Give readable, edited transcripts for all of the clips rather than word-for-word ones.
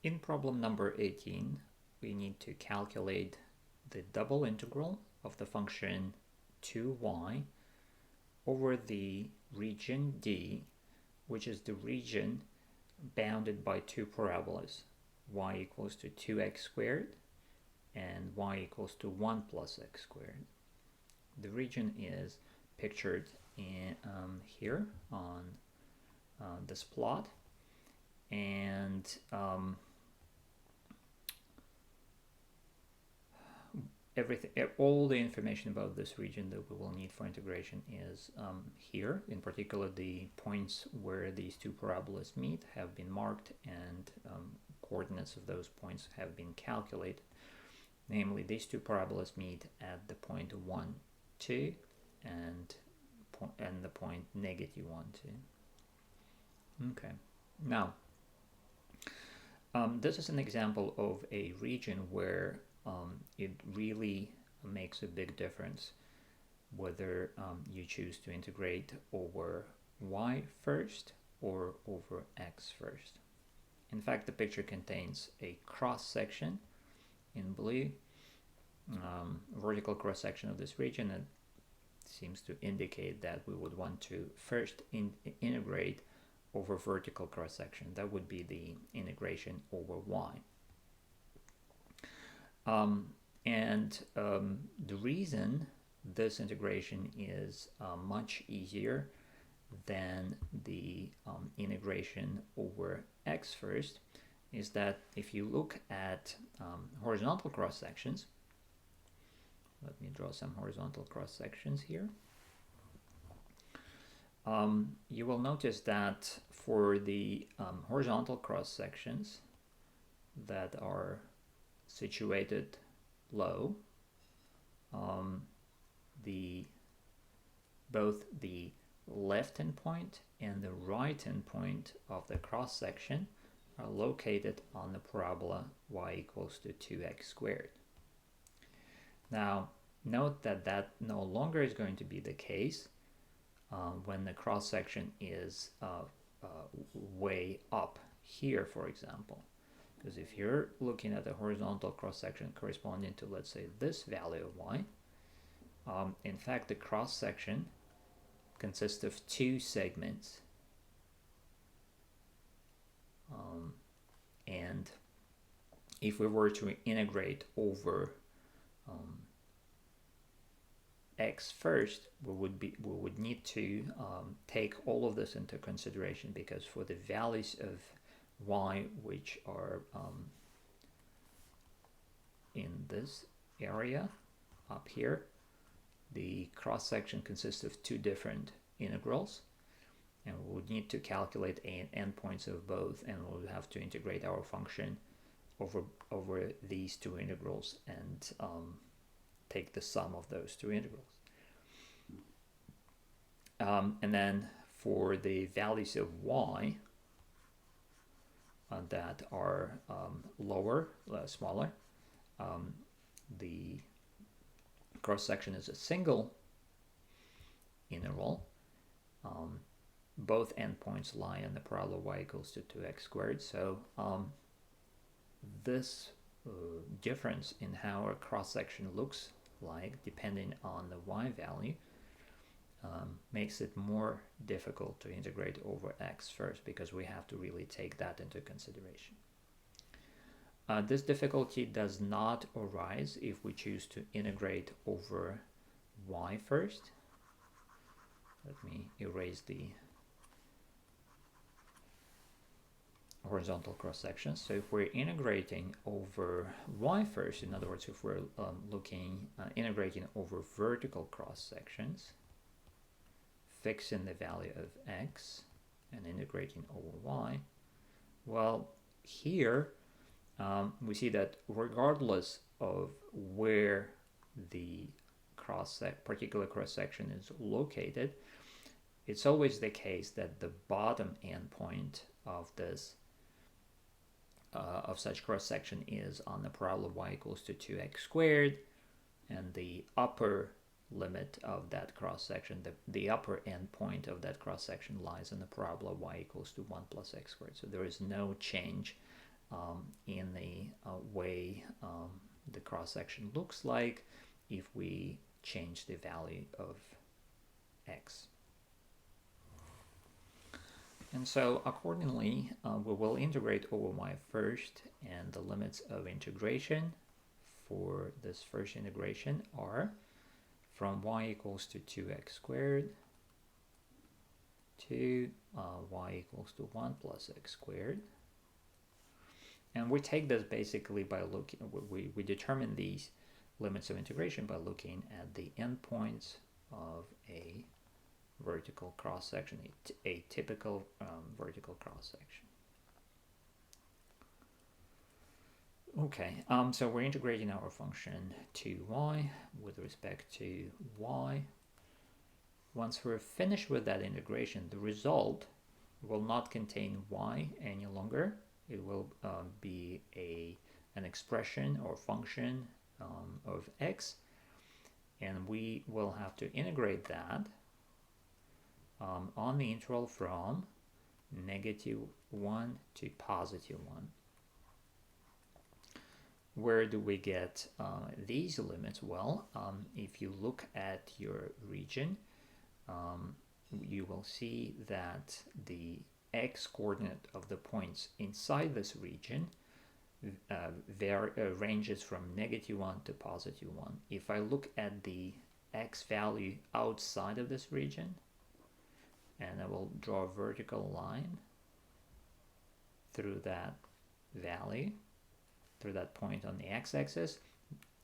In problem number 18, we need to calculate the double integral of the function 2y over the region D, which is the region bounded by two parabolas, y equals to 2x squared and y equals to 1 plus x squared. The region is pictured here on this plot, and all the information about this region that we will need for integration is here. In particular, the points where these two parabolas meet have been marked, and coordinates of those points have been calculated. Namely, these two parabolas meet at the point 1, 2 and the point negative 1, 2. Okay, now this is an example of a region where it really makes a big difference whether you choose to integrate over y first or over x first. In fact, the picture contains a cross-section in blue, vertical cross-section of this region, and seems to indicate that we would want to first integrate over vertical cross-section. That would be the integration over y. The reason this integration is much easier than the integration over x first is that if you look at horizontal cross sections, let me draw some horizontal cross sections here. You will notice that for the horizontal cross sections that are situated low, both the left endpoint and the right endpoint of the cross section are located on the parabola y equals to 2x squared. Now, note that that no longer is going to be the case when the cross section is way up here, for example. Because if you're looking at a horizontal cross-section corresponding to, let's say, this value of y, in fact, the cross-section consists of two segments. And if we were to integrate over x first, we would need to take all of this into consideration, because for the values of y which are in this area up here, the cross section consists of two different integrals, and we would need to calculate endpoints of both, and we would have to integrate our function over these two integrals and take the sum of those two integrals. And then for the values of y that are smaller, the cross section is a single interval. Both endpoints lie on the parabola y equals to 2x squared. So this difference in how a cross section looks like, depending on the y value, makes it more difficult to integrate over x first, because we have to really take that into consideration. This difficulty does not arise if we choose to integrate over y first. Let me erase the horizontal cross sections. So if we're integrating over y first, in other words, if we're integrating over vertical cross sections, fixing the value of x and integrating over y, well, here we see that regardless of where the particular cross section is located, it's always the case that the bottom endpoint of this of such cross section is on the parabola y equals to 2x squared, and the upper limit of that cross section, the upper end point of that cross section lies on the parabola y equals to 1 plus x squared. So there is no change in the way the cross-section looks like if we change the value of x. And so accordingly, we will integrate over y first, and the limits of integration for this first integration are from y equals to 2x squared to y equals to 1 plus x squared. And we take this basically by looking, we determine these limits of integration by looking at the endpoints of a vertical cross-section, a typical vertical cross-section. Okay, so we're integrating our function to y with respect to y. Once we're finished with that integration, the result will not contain y any longer. It will be an expression or function of x, and we will have to integrate that on the interval from -1 to +1. Where do we get these limits? Well, if you look at your region, you will see that the x-coordinate of the points inside this region ranges from -1 to +1. If I look at the x value outside of this region, and I will draw a vertical line through that value, through that point on the x-axis,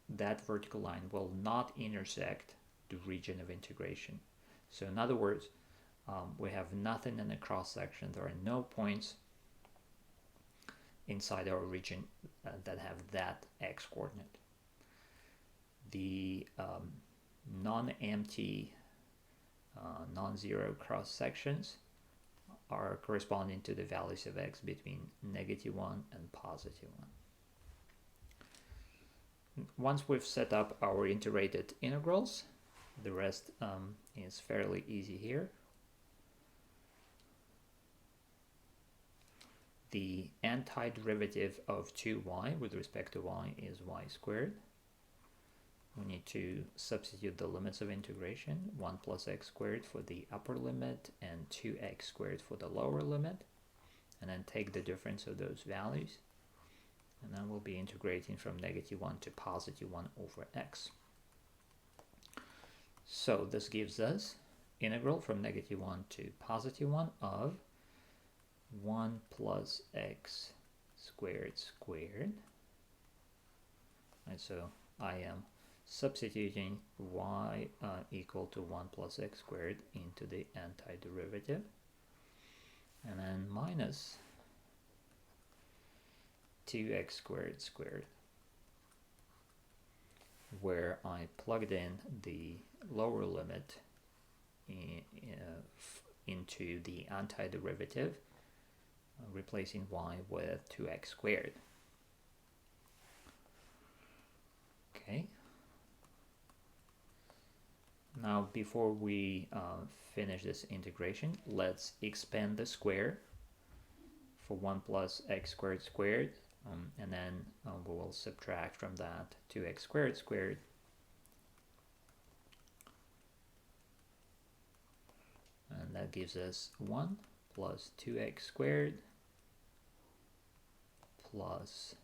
that vertical line will not intersect the region of integration. So in other words, we have nothing in the cross-section. There are no points inside our region that have that x-coordinate. The non-empty, non-zero cross-sections are corresponding to the values of x between -1 and +1. Once we've set up our integrated integrals, the rest is fairly easy here. The antiderivative of 2y with respect to y is y squared. We need to substitute the limits of integration, 1 plus x squared for the upper limit and 2x squared for the lower limit, and then take the difference of those values, and then we'll be integrating from -1 to +1 over x. So this gives us integral from -1 to +1 of 1 plus x squared squared. And so I am substituting y equal to 1 plus x squared into the antiderivative, and then minus 2x squared squared, where I plugged in the lower limit into the antiderivative, replacing y with 2x squared. Okay. Now, before we finish this integration, let's expand the square for 1 plus x squared squared, and then we will subtract from that 2x squared squared. And that gives us 1 plus 2x squared plus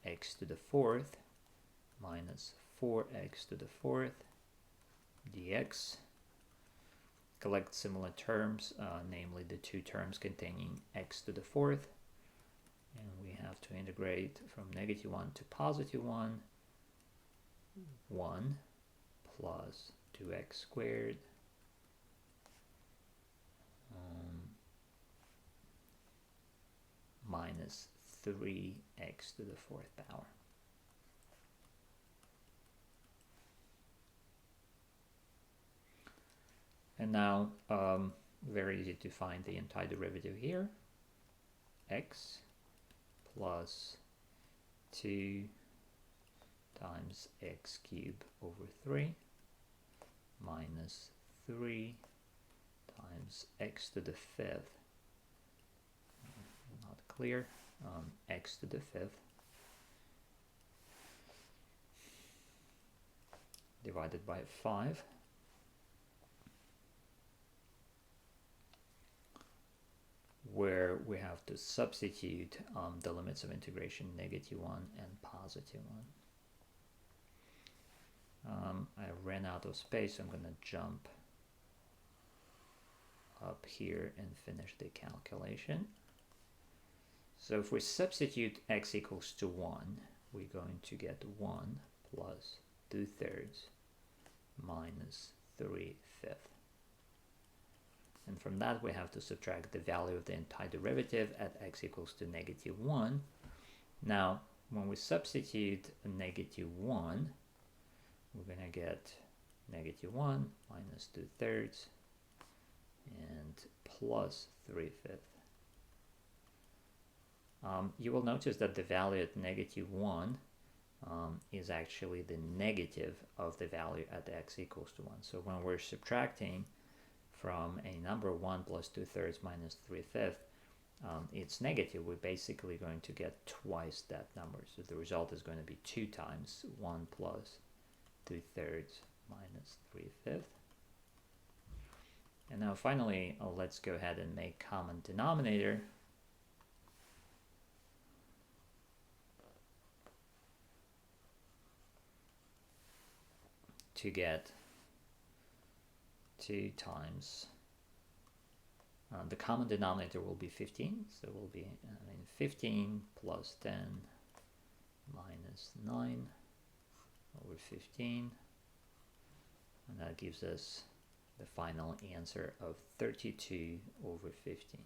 x to the fourth minus 4x to the fourth dx. Collect similar terms, namely the two terms containing x to the fourth, and we have to integrate from -1 to +1, 1 plus 2x squared minus 3x to the fourth power. And now, very easy to find the antiderivative here. X plus 2 times x cubed over 3 minus 3 times x to the fifth. Not clear. x to the fifth divided by 5, where we have to substitute the limits of integration -1 and +1. I ran out of space, so I'm going to jump up here and finish the calculation. So if we substitute x equals to 1, we're going to get 1 plus 2/3 minus 3/5. And from that we have to subtract the value of the antiderivative at x equals to -1. Now when we substitute a -1, we're going to get -1 minus 2/3 and plus 3/5. You will notice that the value at -1 is actually the negative of the value at x equals to 1. So when we're subtracting from a number 1 plus 2/3 minus 3/5, it's negative. We're basically going to get twice that number. So the result is going to be 2 times 1 plus 2/3 minus 3/5. And now finally, let's go ahead and make common denominator. To get 2 times, the common denominator will be 15, so it will be 15 plus 10 minus 9 over 15, and that gives us the final answer of 32 over 15.